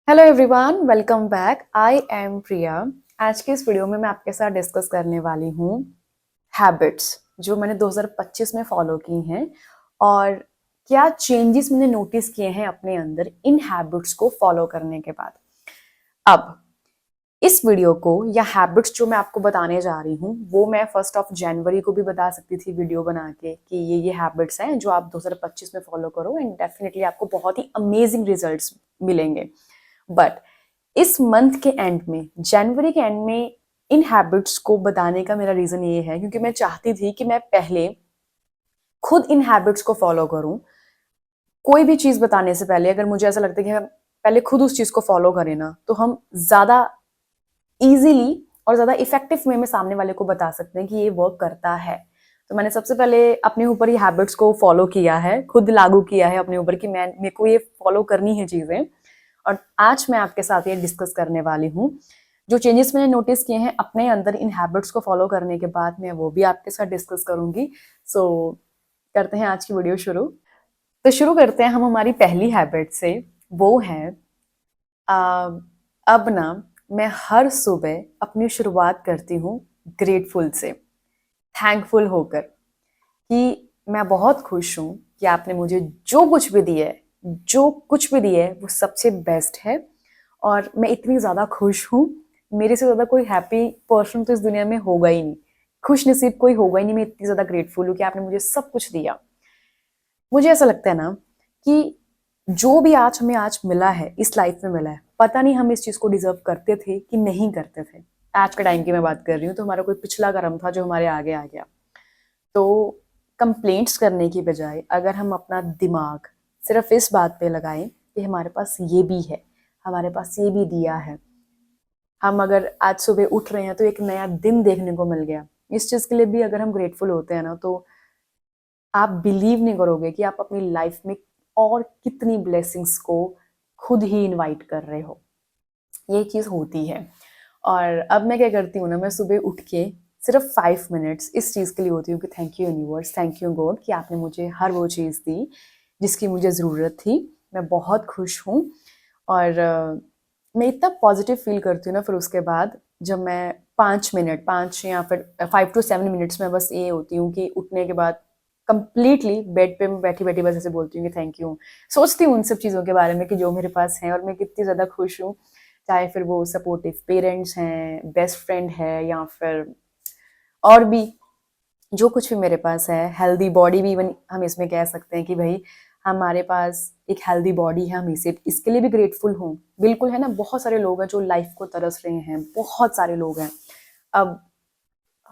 Hello everyone, welcome back. I am Priya. आज के इस वीडियो में मैं आपके साथ डिस्कस करने वाली हूँ हैबिट्स जो मैंने 2025 में फॉलो की हैं और क्या चेंजेस मैंने नोटिस किए हैं अपने अंदर इन हैबिट्स को फॉलो करने के बाद। अब इस वीडियो को या हैबिट्स जो मैं आपको बताने जा रही हूँ वो मैं 1 जनवरी को भी बता सकती थी वीडियो बना के कि ये हैबिट्स हैं जो आप 2025 में फॉलो करो एंड डेफिनेटली आपको बहुत ही अमेजिंग रिजल्ट्स मिलेंगे। बट इस मंथ के एंड में, जनवरी के एंड में, इन हैबिट्स को बताने का मेरा रीजन ये है क्योंकि मैं चाहती थी कि मैं पहले खुद इन हैबिट्स को फॉलो करूं। कोई भी चीज बताने से पहले अगर मुझे ऐसा लगता है कि हम पहले खुद उस चीज को फॉलो करें ना तो हम ज्यादा इजीली और ज्यादा इफेक्टिव वे में सामने वाले को बता सकते हैं कि ये वर्क करता है। तो मैंने सबसे पहले अपने ऊपर ये हैबिट्स को फॉलो किया है, खुद लागू किया है अपने ऊपर कि मेरे को ये फॉलो करनी है चीजें। और आज मैं आपके साथ ये डिस्कस करने वाली हूँ जो चेंजेस मैंने नोटिस किए हैं अपने अंदर इन हैबिट्स को फॉलो करने के बाद, मैं वो भी आपके साथ डिस्कस करूंगी। सो करते हैं आज की वीडियो शुरू। तो शुरू करते हैं हम हमारी पहली हैबिट से। वो है अब ना मैं हर सुबह अपनी शुरुआत करती हूँ ग्रेटफुल से, थैंकफुल होकर कि मैं बहुत खुश हूँ कि आपने मुझे जो कुछ भी दिया है, जो कुछ भी दिया है वो सबसे बेस्ट है और मैं इतनी ज़्यादा खुश हूँ। मेरे से ज़्यादा कोई हैप्पी पर्सन तो इस दुनिया में होगा ही नहीं, खुश नसीब कोई होगा ही नहीं। मैं इतनी ज़्यादा ग्रेटफुल हूँ कि आपने मुझे सब कुछ दिया। मुझे ऐसा लगता है ना कि जो भी आज हमें आज मिला है, इस लाइफ में मिला है, पता नहीं हम इस चीज़ को डिजर्व करते थे कि नहीं करते थे। आज के टाइम की मैं बात कर रही हूँ तो हमारा कोई पिछला कर्म था जो हमारे आगे आ गया। तो कंप्लेंट्स करने की बजाय अगर हम अपना दिमाग सिर्फ इस बात पे लगाएं कि हमारे पास ये भी है, हमारे पास ये भी दिया है, हम अगर आज सुबह उठ रहे हैं तो एक नया दिन देखने को मिल गया, इस चीज के लिए भी अगर हम ग्रेटफुल होते हैं ना तो आप बिलीव नहीं करोगे कि आप अपनी लाइफ में और कितनी ब्लेसिंग्स को खुद ही इनवाइट कर रहे हो। ये चीज होती है। और अब मैं क्या करती हूँ ना, मैं सुबह उठ के सिर्फ 5 मिनट्स इस चीज़ के लिए होती हूँ कि thank you universe, thank you God कि आपने मुझे हर वो चीज़ दी जिसकी मुझे ज़रूरत थी। मैं बहुत खुश हूँ। और मैं इतना पॉजिटिव फील करती हूँ ना, फिर उसके बाद जब मैं 5 मिनट, 5 या फिर 5 to 7 मिनट्स में बस ये होती हूँ कि उठने के बाद कंप्लीटली बेड पे मैं बैठी बैठी बस ऐसे बोलती हूँ कि थैंक यू। सोचती हूँ उन सब चीज़ों के बारे में कि जो मेरे पास है और मैं कितनी ज़्यादा खुश हूँ। चाहे फिर वो सपोर्टिव पेरेंट्स हैं, बेस्ट फ्रेंड है, या फिर और भी जो कुछ भी मेरे पास है, हेल्दी बॉडी भी इवन हम इसमें कह सकते हैं कि भाई हमारे पास एक हेल्दी बॉडी है, हम इसे इसके लिए भी ग्रेटफुल हूँ। बिल्कुल है ना। बहुत सारे लोग हैं जो लाइफ को तरस रहे हैं, बहुत सारे लोग हैं। अब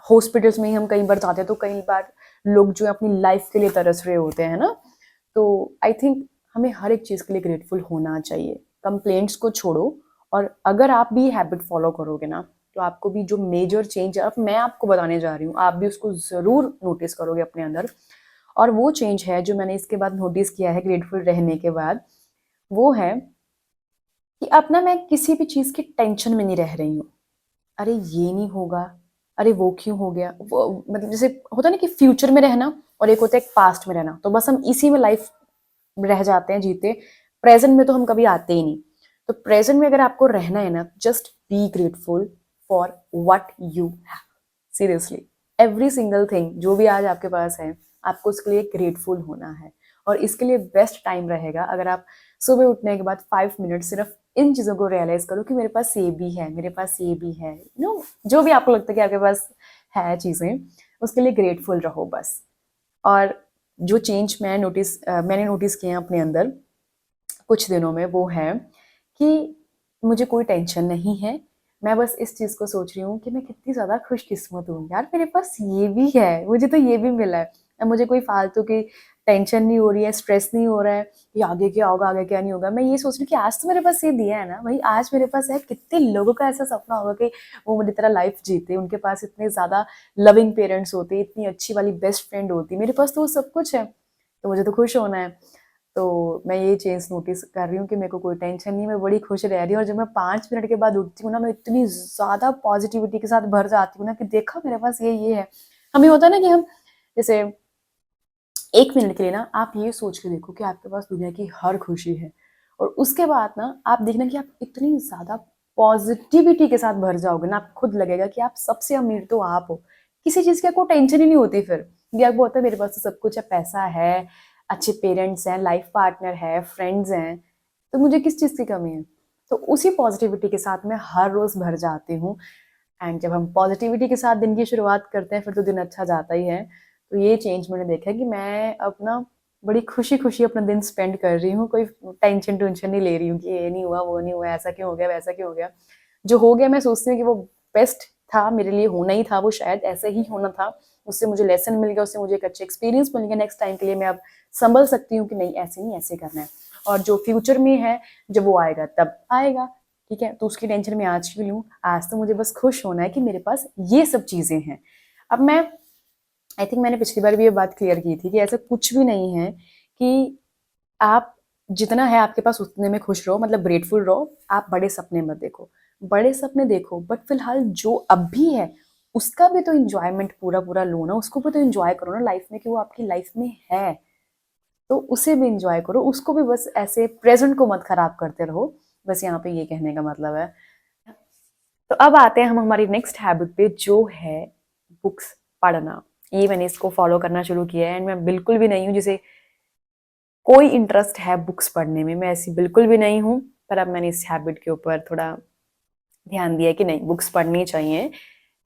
हॉस्पिटल्स में ही हम कई बार जाते हैं तो कई बार लोग जो है अपनी लाइफ के लिए तरस रहे होते हैं ना। तो आई थिंक हमें हर एक चीज़ के लिए ग्रेटफुल होना चाहिए। कंप्लेंट्स को छोड़ो और अगर आप भी हैबिट फॉलो करोगे ना तो आपको भी जो मेजर चेंज अब मैं आपको बताने जा रही हूँ आप भी उसको ज़रूर नोटिस करोगे अपने अंदर। और वो चेंज है जो मैंने इसके बाद नोटिस किया है ग्रेटफुल रहने के बाद, वो है कि अब ना मैं किसी भी चीज़ की टेंशन में नहीं रह रही हूँ। अरे ये नहीं होगा, अरे वो क्यों हो गया, वो मतलब जैसे होता है ना कि फ्यूचर में रहना और एक होता है पास्ट में रहना, तो बस हम इसी में लाइफ रह जाते हैं जीते। प्रेजेंट में तो हम कभी आते ही नहीं। तो प्रेजेंट में अगर आपको रहना है ना, just be grateful for what you have. Seriously, every single thing जो भी आज आपके पास है, आपको उसके लिए ग्रेटफुल होना है। और इसके लिए बेस्ट टाइम रहेगा अगर आप सुबह उठने के बाद 5 मिनट सिर्फ इन चीज़ों को रियलाइज करो कि मेरे पास ये भी है, मेरे पास ये भी है। जो भी आपको लगता है कि आपके पास है चीज़ें, उसके लिए ग्रेटफुल रहो बस। और जो चेंज मैंने नोटिस किए हैं अपने अंदर कुछ दिनों में, वो है कि मुझे कोई टेंशन नहीं है। मैं बस इस चीज़ को सोच रही हूँ कि मैं कितनी ज़्यादा खुशकिस्मत हूँ यार, मेरे पास ये भी है, मुझे तो ये भी मिला है। अब मुझे कोई फालतू की टेंशन नहीं हो रही है, स्ट्रेस नहीं हो रहा है कि आगे क्या होगा, आगे क्या नहीं होगा। मैं ये सोच रही हूँ कि आज तो मेरे पास ये दिया है ना भाई, आज मेरे पास है। कितने लोगों का ऐसा सपना होगा कि वो मेरी तरह लाइफ जीते, उनके पास इतने ज़्यादा लविंग पेरेंट्स होते, इतनी अच्छी वाली बेस्ट फ्रेंड होती। मेरे पास तो वो सब कुछ है, तो मुझे तो खुश होना है। तो मैं ये चेंज नोटिस कर रही हूँ कि मेरे को कोई टेंशन नहीं, मैं बड़ी खुश रह रही हूँ। और जब मैं 5 मिनट के बाद उठती हूँ ना, मैं इतनी ज़्यादा पॉजिटिविटी के साथ भर जाती हूँ ना कि देखा मेरे पास ये है। हमें होता है ना कि हम जैसे 1 मिनट के लिए ना आप ये सोच के देखो कि आपके पास दुनिया की हर खुशी है और उसके बाद ना आप देखना कि आप इतनी ज़्यादा पॉजिटिविटी के साथ भर जाओगे ना, आपको खुद लगेगा कि आप सबसे अमीर तो आप हो, किसी चीज़ की आपको टेंशन ही नहीं होती फिर। ये आपको होता है मेरे पास तो सब कुछ है, पैसा है, अच्छे पेरेंट्स हैं, लाइफ पार्टनर है, फ्रेंड्स हैं, तो मुझे किस चीज़ की कमी है। तो उसी पॉजिटिविटी के साथ मैं हर रोज़ भर जाती हूँ। एंड जब हम पॉजिटिविटी के साथ दिन की शुरुआत करते हैं फिर तो दिन अच्छा जाता ही है। तो ये चेंज मैंने देखा है कि मैं अपना बड़ी खुशी खुशी अपना दिन स्पेंड कर रही हूँ, कोई टेंशन टेंशन नहीं ले रही हूँ कि ये नहीं हुआ वो नहीं हुआ, ऐसा क्यों हो गया वैसा क्यों हो गया। जो हो गया मैं सोचती हूँ कि वो बेस्ट था, मेरे लिए होना ही था, वो शायद ऐसे ही होना था, उससे मुझे लेसन मिल गया, उससे मुझे एक अच्छा एक्सपीरियंस मिल गया, नेक्स्ट टाइम के लिए मैं अब संभल सकती हूँ कि नहीं ऐसे नहीं ऐसे करना है। और जो फ्यूचर में है जब वो आएगा तब आएगा, ठीक है, तो उसकी टेंशन मैं आज क्यों लूँ, आज तो मुझे बस खुश होना है कि मेरे पास ये सब चीज़ें हैं। अब मैं आई थिंक मैंने पिछली बार भी ये बात क्लियर की थी कि ऐसा कुछ भी नहीं है कि आप जितना है आपके पास उतने में खुश रहो, मतलब ग्रेटफुल रहो, आप बड़े सपने मत देखो। बड़े सपने देखो बट फिलहाल जो अब भी है उसका भी तो इंजॉयमेंट पूरा पूरा लो ना, उसको भी तो इंजॉय करो ना लाइफ में, कि वो आपकी लाइफ में है तो उसे भी इंजॉय करो, उसको भी बस ऐसे प्रेजेंट को मत खराब करते रहो। बस यहाँ पे ये कहने का मतलब है। तो अब आते हैं हम हमारी नेक्स्ट हैबिट पे जो है बुक्स पढ़ना। ये मैंने इसको फॉलो करना शुरू किया है एंड मैं बिल्कुल भी नहीं हूँ जिसे कोई इंटरेस्ट है बुक्स पढ़ने में, मैं ऐसी बिल्कुल भी नहीं हूँ। पर अब मैंने इस हैबिट के ऊपर थोड़ा ध्यान दिया है कि नहीं बुक्स पढ़नी चाहिए।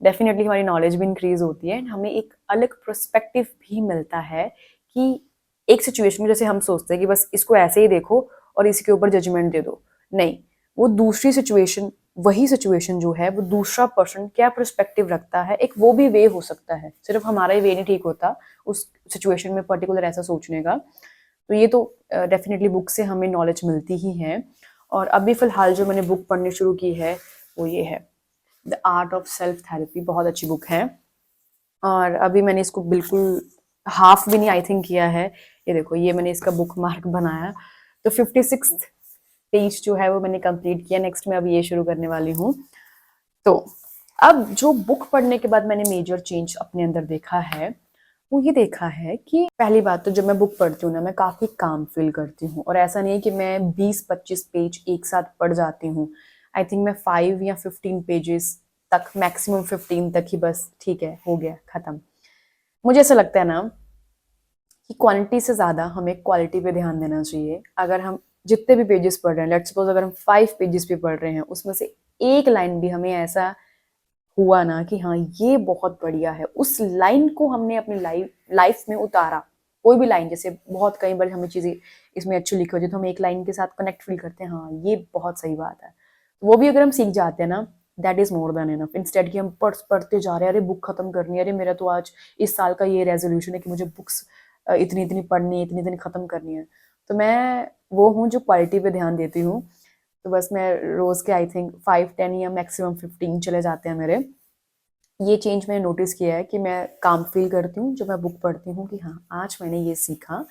डेफिनेटली हमारी नॉलेज भी इंक्रीज होती है, हमें एक अलग पर्सपेक्टिव भी मिलता है कि एक सिचुएशन में जैसे हम सोचते हैं कि बस इसको ऐसे ही देखो और इसके ऊपर जजमेंट दे दो, नहीं, वो दूसरी सिचुएशन, वही सिचुएशन जो है वो दूसरा पर्सन क्या पर्सपेक्टिव रखता है, एक वो भी वे हो सकता है, सिर्फ हमारा ही वे नहीं ठीक होता उस सिचुएशन में पर्टिकुलर ऐसा सोचने का। तो ये तो डेफिनेटली बुक से हमें नॉलेज मिलती ही है। और अभी फिलहाल जो मैंने बुक पढ़नी शुरू की है वो ये है the art of self therapy, बहुत अच्छी बुक है। और अभी मैंने इसको बिल्कुल हाफ भी नहीं आई थिंक किया है, ये देखो ये मैंने इसका बुक मार्क बनाया, तो 56 पेज जो है वो मैंने कंप्लीट किया, नेक्स्ट मैं अभी ये शुरू करने वाली हूँ। तो अब जो बुक पढ़ने के बाद मैंने मेजर चेंज अपने अंदर देखा है वो ये देखा है कि पहली बात तो जब मैं बुक पढ़ती हूँ ना मैं काफ़ी काम फील करती हूँ, और ऐसा नहीं है कि मैं 20-25 पेज एक साथ पढ़ जाती हूँ। आई थिंक मैं 5 या 15 पेजेस तक, मैक्सिमम 15 तक ही, बस ठीक है हो गया ख़त्म। मुझे ऐसा लगता है ना कि क्वांटिटी से ज़्यादा हमें क्वालिटी पे ध्यान देना चाहिए। अगर हम जितने भी पेजेस पढ़ रहे हैं, लेट्स सपोज अगर हम 5 पेजेस भी पढ़ रहे हैं, उसमें से एक लाइन भी हमें ऐसा हुआ ना कि हाँ ये बहुत बढ़िया है, उस लाइन को हमने अपनी लाइफ में उतारा, कोई भी लाइन, जैसे बहुत कई बार हमें चीज़ें इसमें अच्छी लिखी होती है तो हम एक लाइन के साथ कनेक्ट फील करते हैं, हाँ ये बहुत सही बात है, वो भी अगर हम सीख जाते हैं ना, that is more than enough. Instead कि हम पढ़ते जा रहे हैं, अरे बुक खत्म करनी है, अरे मेरा तो आज इस साल का ये रेजोल्यूशन है कि मुझे बुक्स इतनी इतनी पढ़नी है, इतनी इतनी खत्म करनी है। तो मैं वो हूँ जो क्वालिटी पे ध्यान देती हूँ। तो बस मैं रोज के आई थिंक 5-10 या मैक्सिमम 15 चले जाते हैं मेरे। ये चेंज मैंने नोटिस किया है कि मैं काम फील करती हूँ जब मैं बुक पढ़ती हूँ कि हाँ आज मैंने ये सीखा।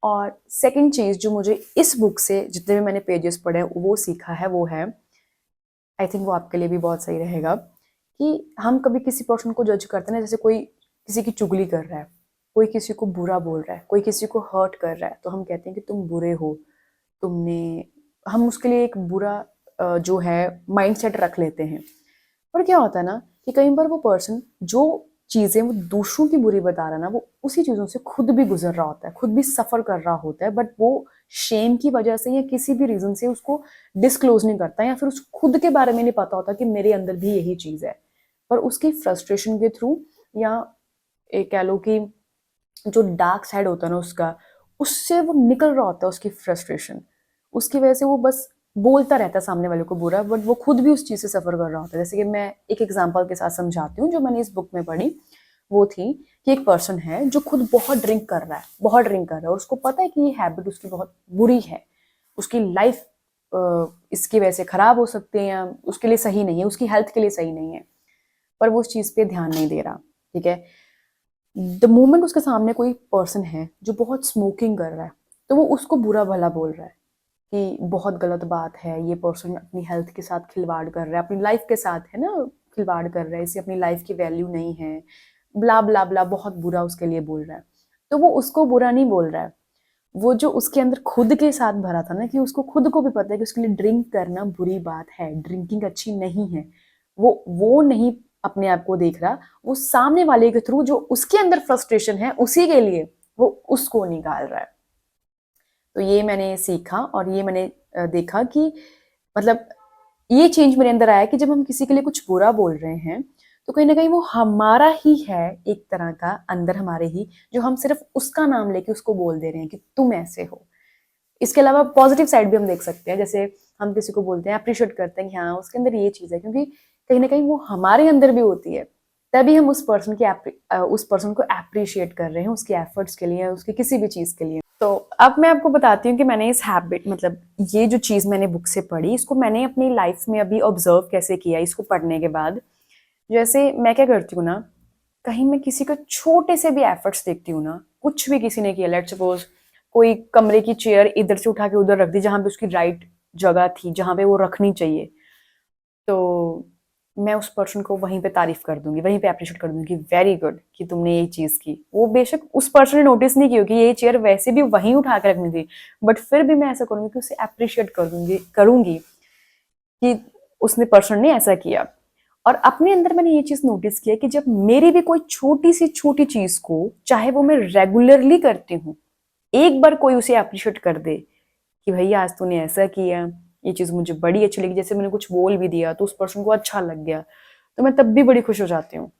और सेकंड चीज़ जो मुझे इस बुक से जितने भी मैंने पेजेस पढ़े वो सीखा है वो है, आई थिंक वो आपके लिए भी बहुत सही रहेगा, कि हम कभी किसी पर्सन को जज करते हैं ना, जैसे कोई किसी की चुगली कर रहा है, कोई किसी को बुरा बोल रहा है, कोई किसी को हर्ट कर रहा है, तो हम कहते हैं कि तुम बुरे हो, तुमने, हम उसके लिए एक बुरा जो है माइंडसेट रख लेते हैं। पर क्या होता है ना कि कई बार वो पर्सन जो चीज़ें वो दूसरों की बुरी बता रहा है ना, वो उसी चीज़ों से खुद भी गुजर रहा होता है, खुद भी सफ़र कर रहा होता है, बट वो शेम की वजह से या किसी भी रीज़न से उसको डिस्क्लोज नहीं करता, या फिर उस खुद के बारे में नहीं पता होता कि मेरे अंदर भी यही चीज़ है। पर उसकी फ्रस्ट्रेशन के थ्रू, या एक कह लो कि जो डार्क साइड होता है ना उसका, उससे वो निकल रहा होता है, उसकी फ्रस्ट्रेशन, उसकी वजह से वो बस बोलता रहता है सामने वाले को बुरा, बट वो खुद भी उस चीज़ से सफ़र कर रहा होता है। जैसे कि मैं एक एग्जांपल के साथ समझाती हूँ जो मैंने इस बुक में पढ़ी, वो थी कि एक पर्सन है जो खुद बहुत ड्रिंक कर रहा है, बहुत ड्रिंक कर रहा है, और उसको पता है कि ये हैबिट उसकी बहुत बुरी है, उसकी लाइफ इसकी वजह से खराब हो सकती है, या उसके लिए सही नहीं है, उसकी हेल्थ के लिए सही नहीं है, पर वो उस चीज़ पे ध्यान नहीं दे रहा। ठीक है, द मोमेंट उसके सामने कोई पर्सन है जो बहुत स्मोकिंग कर रहा है, तो वो उसको बुरा भला बोल रहा है कि बहुत गलत बात है, ये पर्सन अपनी हेल्थ के साथ खिलवाड़ कर रहा है, अपनी लाइफ के साथ है ना खिलवाड़ कर रहा है, इसे अपनी लाइफ की वैल्यू नहीं है, ब्ला ब्ला ब्ला, बहुत बुरा उसके लिए बोल रहा है। तो वो उसको बुरा नहीं बोल रहा है, वो जो उसके अंदर खुद के साथ भरा था ना, कि उसको खुद को भी पता है कि उसके लिए ड्रिंक करना बुरी बात है, ड्रिंकिंग अच्छी नहीं है, वो नहीं अपने आप को देख रहा, वो सामने वाले के थ्रू जो उसके अंदर फ्रस्ट्रेशन है उसी के लिए वो उसको निकाल रहा है। तो ये मैंने सीखा और ये मैंने देखा कि मतलब ये चेंज मेरे अंदर आया कि जब हम किसी के लिए कुछ बुरा बोल रहे हैं तो कहीं ना कहीं वो हमारा ही है, एक तरह का अंदर हमारे ही, जो हम सिर्फ उसका नाम लेके उसको बोल दे रहे हैं कि तुम ऐसे हो। इसके अलावा पॉजिटिव साइड भी हम देख सकते हैं, जैसे हम किसी को बोलते हैं, अप्रिशिएट करते हैं कि हाँ उसके अंदर ये चीज़ है, क्योंकि कहीं ना कहीं वो हमारे अंदर भी होती है, तभी हम उस पर्सन को अप्रिशिएट कर रहे हैं उसके एफर्ट्स के लिए, उसकी किसी भी चीज़ के लिए। तो अब मैं आपको बताती हूँ कि मैंने इस हैबिट, मतलब ये जो चीज़ मैंने बुक से पढ़ी, इसको मैंने अपनी लाइफ में अभी ऑब्जर्व कैसे किया इसको पढ़ने के बाद। जैसे मैं क्या करती हूँ ना, कहीं मैं किसी का छोटे से भी एफर्ट्स देखती हूँ ना, कुछ भी किसी ने किया, लेट सपोज कोई कमरे की चेयर इधर से उठा के उधर रख दी जहां पे उसकी राइट जगह थी, जहां पे वो रखनी चाहिए, तो मैं उस पर्सन को वहीं पे तारीफ कर दूंगी, वहीं पे अप्रिशिएट कर दूंगी कि वेरी गुड कि तुमने ये चीज की। वो बेशक उस पर्सन ने नोटिस नहीं की कि ये चेयर वैसे भी वहीं उठा के रखनी थी, बट फिर भी मैं ऐसा करूंगी कि उसे अप्रिशिएट करूंगी कि उसने पर्सन ने ऐसा किया। और अपने अंदर मैंने ये चीज नोटिस किया कि जब मेरी भी कोई छोटी सी छोटी चीज को, चाहे वो मैं रेगुलरली करती हूँ, एक बार कोई उसे अप्रिशिएट कर दे कि भैया आज तूने ऐसा किया, ये चीज मुझे बड़ी अच्छी लगी, जैसे मैंने कुछ बोल भी दिया तो उस पर्सन को अच्छा लग गया, तो मैं तब भी बड़ी खुश हो जाती हूँ।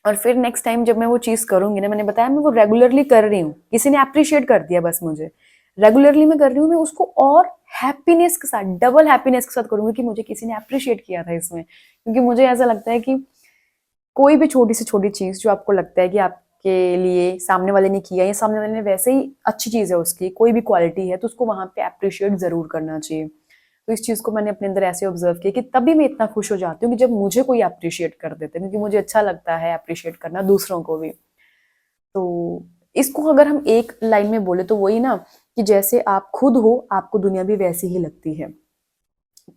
और फिर नेक्स्ट टाइम जब मैं वो चीज करूंगी ना, मैंने बताया मैं वो रेगुलरली कर रही हूँ, किसी ने अप्रिशिएट कर दिया बस मुझे, रेगुलरली मैं कर रही हूँ, मैं उसको और हैप्पीनेस के साथ, डबल हैप्पीनेस के साथ करूंगी कि मुझे किसी ने अप्रिशिएट किया था इसमें। क्योंकि मुझे ऐसा लगता है कि कोई भी छोटी से छोटी चीज जो आपको लगता है कि आपके लिए सामने वाले ने किया, या सामने वाले ने वैसे ही अच्छी चीज है उसकी, कोई भी क्वालिटी है, तो उसको वहां पे अप्रिशिएट जरूर करना चाहिए। तो इस चीज को मैंने अपने अंदर ऐसे ऑब्जर्व किया कि तभी मैं इतना खुश हो जाती हूँ कि जब मुझे कोई अप्रिशिएट कर देते हैं, क्योंकि मुझे अच्छा लगता है अप्रिशिएट करना दूसरों को भी। तो इसको अगर हम एक लाइन में बोले तो वही ना, कि जैसे आप खुद हो आपको दुनिया भी वैसी ही लगती है।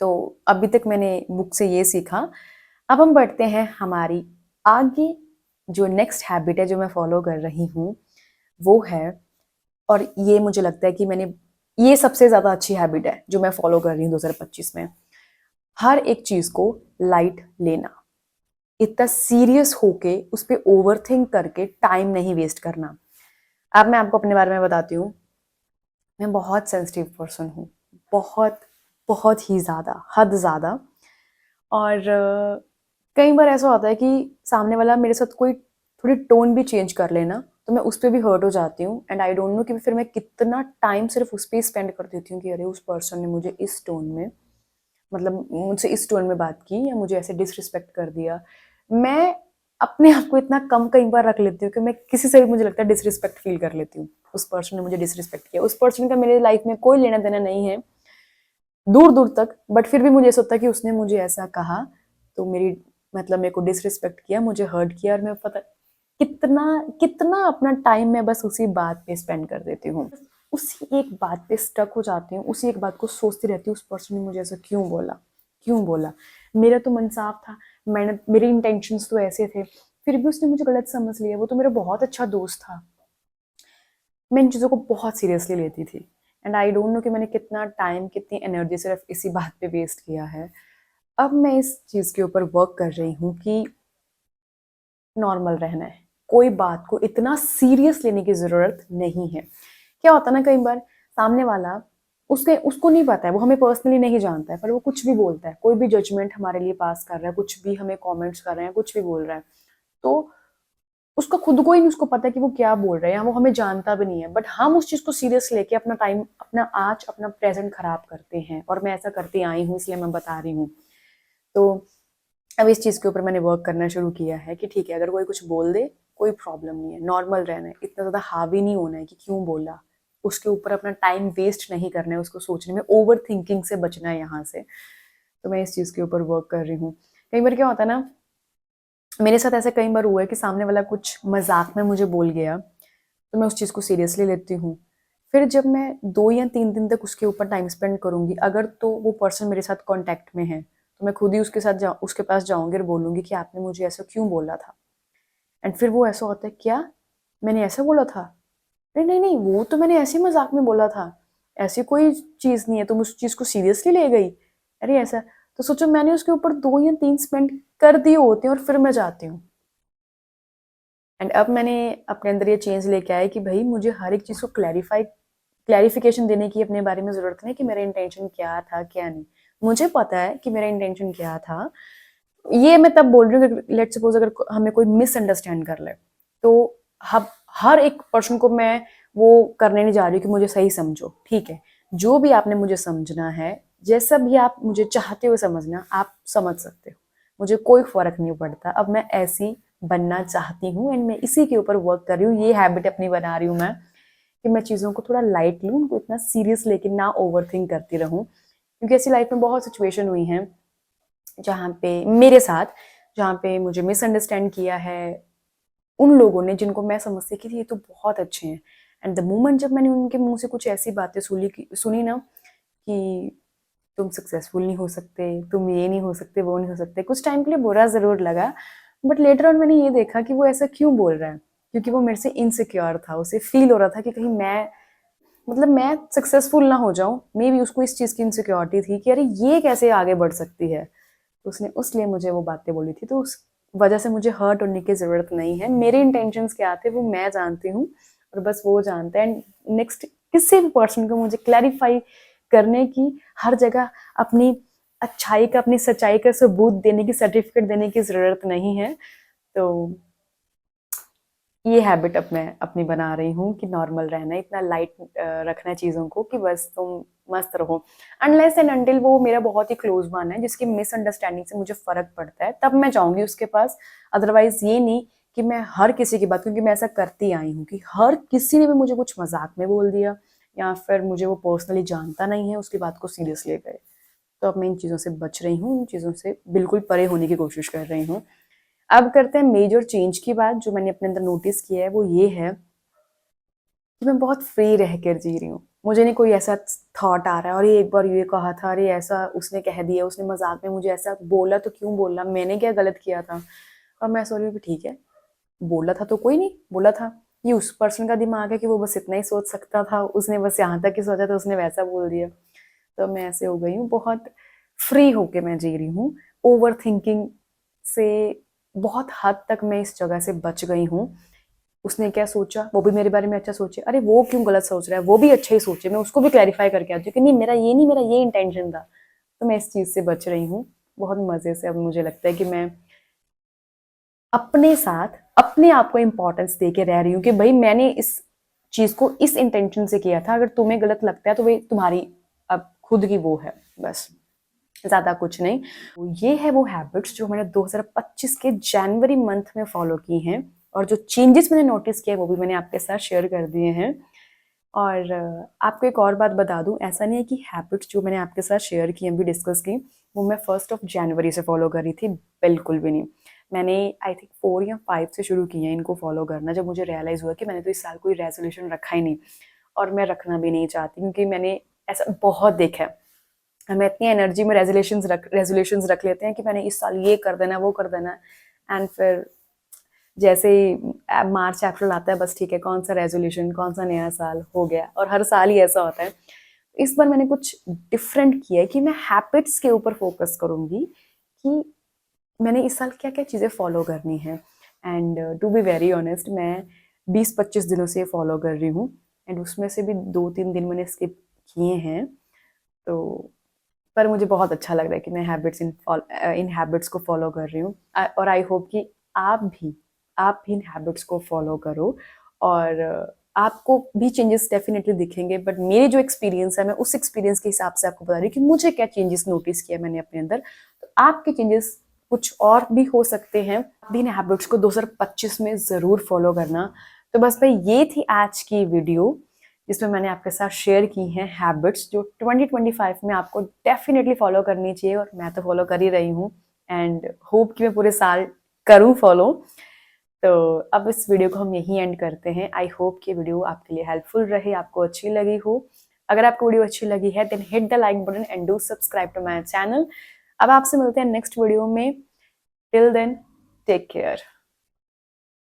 तो अभी तक मैंने बुक से ये सीखा। अब हम बढ़ते हैं हमारी आगे, जो नेक्स्ट हैबिट है जो मैं फॉलो कर रही हूँ वो है, और ये मुझे लगता है कि मैंने, ये सबसे ज्यादा अच्छी हैबिट है जो मैं फॉलो कर रही हूँ 2025 में, हर एक चीज को लाइट लेना, इतना सीरियस होके उस पर ओवर थिंक करके टाइम नहीं वेस्ट करना। अब मैं आपको अपने बारे में बताती हूँ, मैं बहुत सेंसिटिव पर्सन हूँ, बहुत बहुत ही ज़्यादा, हद ज़्यादा। और कई बार ऐसा होता है कि सामने वाला मेरे साथ कोई थोड़ी टोन भी चेंज कर लेना तो मैं उस पर भी हर्ट हो जाती हूँ, एंड आई डोंट नो कि फिर मैं कितना टाइम सिर्फ उस पर स्पेंड कर देती हूँ कि अरे उस पर्सन ने मुझे इस टोन में, मतलब मुझसे इस टोन में बात की या मुझे ऐसे डिसरिस्पेक्ट कर दिया। मैं अपने आप को इतना कम कई बार रख लेती हूँ कि मैं किसी से भी, मुझे लगता है, डिसरिस्पेक्ट फील कर लेती हूँ। उस पर्सन ने मुझे डिसरिस्पेक्ट किया, उस पर्सन का मेरे लाइफ में कोई लेना देना नहीं है दूर दूर तक, बट फिर भी मुझे ऐसा होता है कि उसने मुझे ऐसा कहा, तो मेरी, मतलब मेरे को डिसरिस्पेक्ट किया, मुझे हर्ट किया, और मैं पता कितना कितना अपना टाइम मैं बस उसी बात पे स्पेंड कर देती हूँ, उसी एक बात पे स्टक हो जाती हूँ, उसी एक बात को सोचती रहती हूँ, उस पर्सन ने मुझे ऐसा क्यों बोला, क्यों बोला, मेरा तो मन साफ था, मैंने, मेरे इंटेंशंस तो ऐसे थे, फिर भी उसने मुझे गलत समझ लिया, वो तो मेरा बहुत अच्छा दोस्त था। मैं इन चीज़ों को बहुत सीरियसली लेती थी, एंड आई डोंट नो कि मैंने कितना टाइम, कितनी एनर्जी सिर्फ इसी बात पे वेस्ट किया है। अब मैं इस चीज़ के ऊपर वर्क कर रही हूँ कि नॉर्मल रहना है, कोई बात को इतना सीरियस लेने की ज़रूरत नहीं है। क्या होता है ना, कई बार सामने वाला, उसके उसको नहीं पता है, वो हमें पर्सनली नहीं जानता है, पर वो कुछ भी बोलता है, कोई भी जजमेंट हमारे लिए पास कर रहा है, कुछ भी हमें कमेंट्स कर रहे हैं, कुछ भी बोल रहा है, तो उसका खुद को ही नहीं उसको पता है कि वो क्या बोल रहे हैं, वो हमें जानता भी नहीं है, बट हम उस चीज को सीरियस लेके अपना टाइम, अपना आज, अपना प्रेजेंट खराब करते हैं, और मैं ऐसा करती आई हूँ, इसलिए मैं बता रही हूँ। तो अब इस चीज के ऊपर मैंने वर्क करना शुरू किया है कि ठीक है, अगर कोई कुछ बोल दे कोई प्रॉब्लम नहीं है, नॉर्मल रहना है, इतना ज्यादा हावी नहीं होना है कि क्यों बोला, उसके ऊपर अपना टाइम वेस्ट नहीं करना है, उसको सोचने में, ओवर थिंकिंग से बचना है यहाँ से। तो मैं इस चीज के ऊपर वर्क कर रही हूँ। कई बार क्या होता है ना, मेरे साथ ऐसा कई बार हुआ है कि सामने वाला कुछ मजाक में मुझे बोल गया, तो मैं उस चीज़ को सीरियसली लेती हूँ। फिर जब मैं 2 या 3 दिन तक उसके ऊपर टाइम स्पेंड करूँगी, अगर तो वो पर्सन मेरे साथ कॉन्टैक्ट में है, तो मैं खुद ही उसके पास जाऊँगी और बोलूँगी कि आपने मुझे ऐसा क्यों बोला था? एंड फिर वो ऐसा होता है, क्या? मैंने ऐसा बोला था? अरे नहीं नहीं, वो तो मैंने ऐसे ही मजाक में बोला था, ऐसी कोई चीज नहीं है, तुम उस चीज को सीरियसली ले गई। अरे ऐसा, तो सोचो मैंने उसके ऊपर 2 या 3 स्पेंड कर दिए होते हैं और फिर मैं जाती हूँ। एंड अब मैंने अपने अंदर ये चेंज लेके आया कि भाई मुझे हर एक चीज़ को क्लैरिफिकेशन देने की अपने बारे में ज़रूरत नहीं कि मेरा इंटेंशन क्या था क्या नहीं। मुझे पता है कि मेरा इंटेंशन क्या था। ये मैं तब बोल रही हूँ कि लेट सपोज अगर हमें कोई मिसअंडरस्टैंड कर ले, तो हम हर एक पर्सन को मैं वो करने नहीं जा रही हूँ कि मुझे सही समझो, ठीक है। जो भी आपने मुझे समझना है, जैसा भी आप मुझे चाहते हो समझना, आप समझ सकते हो, मुझे कोई फर्क नहीं पड़ता। अब मैं ऐसी बनना चाहती हूँ एंड मैं इसी के ऊपर वर्क कर रही हूँ। ये हैबिट अपनी बना रही हूँ मैं, कि मैं चीज़ों को थोड़ा लाइट लूँ, उनको इतना सीरियस लेके ना ओवर थिंक करती रहूँ। क्योंकि ऐसी लाइफ में बहुत सिचुएशन हुई हैं जहाँ पे मेरे साथ, जहाँ पे मुझे मिसअंडरस्टैंड किया है उन लोगों ने जिनको मैं समझती कि ये तो बहुत अच्छे हैं। एंड द मोमेंट जब मैंने उनके मुंह से कुछ ऐसी बातें सुनी ना कि तुम सक्सेसफुल नहीं हो सकते, तुम ये नहीं हो सकते, वो नहीं हो सकते, कुछ टाइम के लिए बुरा ज़रूर लगा। बट लेटर ऑन मैंने ये देखा कि वो ऐसा क्यों बोल रहा है, क्योंकि वो मेरे से इनसिक्योर था। उसे फील हो रहा था कि कहीं मैं, मतलब मैं सक्सेसफुल ना हो जाऊं। मे बी उसको इस चीज़ की इनसिक्योरिटी थी कि अरे ये कैसे आगे बढ़ सकती है। तो उसने उसलिए मुझे वो बातें बोली थी। तो उस वजह से मुझे हर्ट होने की ज़रूरत नहीं है। मेरे इंटेंशंस क्या थे वो मैं जानती हूँ, और बस वो जानता है। एंड नेक्स्ट किसी भी पर्सन को मुझे क्लैरिफाई करने की, हर जगह अपनी अच्छाई का, अपनी सच्चाई का सबूत देने की, सर्टिफिकेट देने की ज़रूरत नहीं है। तो ये हैबिट अब मैं अपनी बना रही हूँ कि नॉर्मल रहना, इतना लाइट रखना चीज़ों को कि बस तुम मस्त रहो। अनलेस एंड अनटिल वो मेरा बहुत ही क्लोज वन है जिसकी मिसअंडरस्टैंडिंग से मुझे फ़र्क पड़ता है, तब मैं जाऊँगी उसके पास। अदरवाइज़ ये नहीं कि मैं हर किसी की बात, क्योंकि मैं ऐसा करती आई हूँ कि हर किसी ने भी मुझे कुछ मजाक में बोल दिया या फिर मुझे वो पर्सनली जानता नहीं है, उसकी बात को सीरियस ले गए। तो अब मैं इन चीज़ों से बच रही हूँ, इन चीज़ों से बिल्कुल परे होने की कोशिश कर रही हूँ। अब करते हैं मेजर चेंज की बात। जो मैंने अपने अंदर नोटिस किया है वो ये है कि मैं बहुत फ्री रह कर जी रही हूँ। मुझे नहीं कोई ऐसा थॉट आ रहा है और ये एक बार ये कहा था, अरे ऐसा उसने कह दिया, उसने मजाक में मुझे ऐसा बोला, तो क्यों बोला, मैंने क्या गलत किया था। और मैं सोच रही हूँ कि ठीक है, बोला था तो कोई नहीं, बोला था। ये उस पर्सन का दिमाग है कि वो बस इतना ही सोच सकता था, उसने बस यहाँ तक ही सोचा था, उसने वैसा बोल दिया। तो मैं ऐसे हो गई हूँ, बहुत फ्री होके मैं जी रही हूँ। ओवर थिंकिंग से बहुत हद तक मैं इस जगह से बच गई हूँ। उसने क्या सोचा, वो भी मेरे बारे में अच्छा सोचे, अरे वो क्यों गलत सोच रहा है, वो भी अच्छा ही सोचे, मैं उसको भी क्लैरिफाई करके आती हूँ कि नहीं मेरा ये नहीं, मेरा ये इंटेंशन था। तो मैं इस चीज़ से बच रही हूँ बहुत मज़े से। अब मुझे लगता है कि मैं अपने साथ अपने आप को इम्पोर्टेंस दे के रह रही हूँ कि भाई मैंने इस चीज़ को इस इंटेंशन से किया था, अगर तुम्हें गलत लगता है तो भाई तुम्हारी अब खुद की वो है, बस ज़्यादा कुछ नहीं। तो ये है वो हैबिट्स जो मैंने 2025 के जनवरी मंथ में फॉलो की हैं, और जो चेंजेस मैंने नोटिस किए वो भी मैंने आपके साथ शेयर कर दिए हैं। और आपको एक और बात बता दूं, ऐसा नहीं है कि हैबिट्स जो मैंने आपके साथ शेयर की, अभी डिस्कस की, वो मैं 1 जनवरी से फॉलो कर रही थी, बिल्कुल भी नहीं। मैंने आई थिंक 4 या 5 से शुरू किया है इनको फॉलो करना, जब मुझे रियलाइज़ हुआ कि मैंने तो इस साल कोई रेजोल्यूशन रखा ही नहीं, और मैं रखना भी नहीं चाहती, क्योंकि मैंने ऐसा बहुत देखा है। हमें इतनी एनर्जी में रेजोल्यूशंस रख लेते हैं कि मैंने इस साल ये कर देना, वो कर देना, एंड फिर जैसे ही मार्च अप्रैल आता है, बस ठीक है, कौन सा रेजोल्यूशन, कौन सा नया साल हो गया, और हर साल ही ऐसा होता है। इस बार मैंने कुछ डिफरेंट किया है कि मैं हैबिट्स के ऊपर फोकस करूंगी कि मैंने इस साल क्या क्या चीज़ें फॉलो करनी है। And to be very honest, मैं 20-25 दिनों से फॉलो कर रही हूँ, एंड उसमें से भी 2-3 दिन मैंने स्किप किए हैं। तो पर मुझे बहुत अच्छा लग रहा है कि मैं इन हैबिट्स को फॉलो कर रही हूँ। और आई होप कि आप भी इन हैबिट्स को फॉलो करो, और आपको भी चेंजेस डेफिनेटली दिखेंगे। बट मेरे जो एक्सपीरियंस है, मैं उस एक्सपीरियंस के हिसाब से आपको बता रही हूँ कि मुझे क्या चेंजेस नोटिस किया मैंने अपने अंदर। तो आपके चेंजेस कुछ और भी हो सकते हैं। आप भी इन हैबिट्स को 2025 में ज़रूर फॉलो करना। तो बस भाई ये थी आज की वीडियो, जिसमें मैंने आपके साथ शेयर की हैं हैबिट्स जो 2025 में आपको डेफिनेटली फॉलो करनी चाहिए, और मैं तो फॉलो कर ही रही हूँ, एंड होप कि मैं पूरे साल करूँ फॉलो। तो अब इस वीडियो को हम यहीं एंड करते हैं। आई होप कि वीडियो आपके लिए हेल्पफुल रहे, आपको अच्छी लगी हो। अगर आपको वीडियो अच्छी लगी है then hit the like button and do subscribe to my channel. अब आपसे मिलते हैं नेक्स्ट वीडियो में। Till then, take care.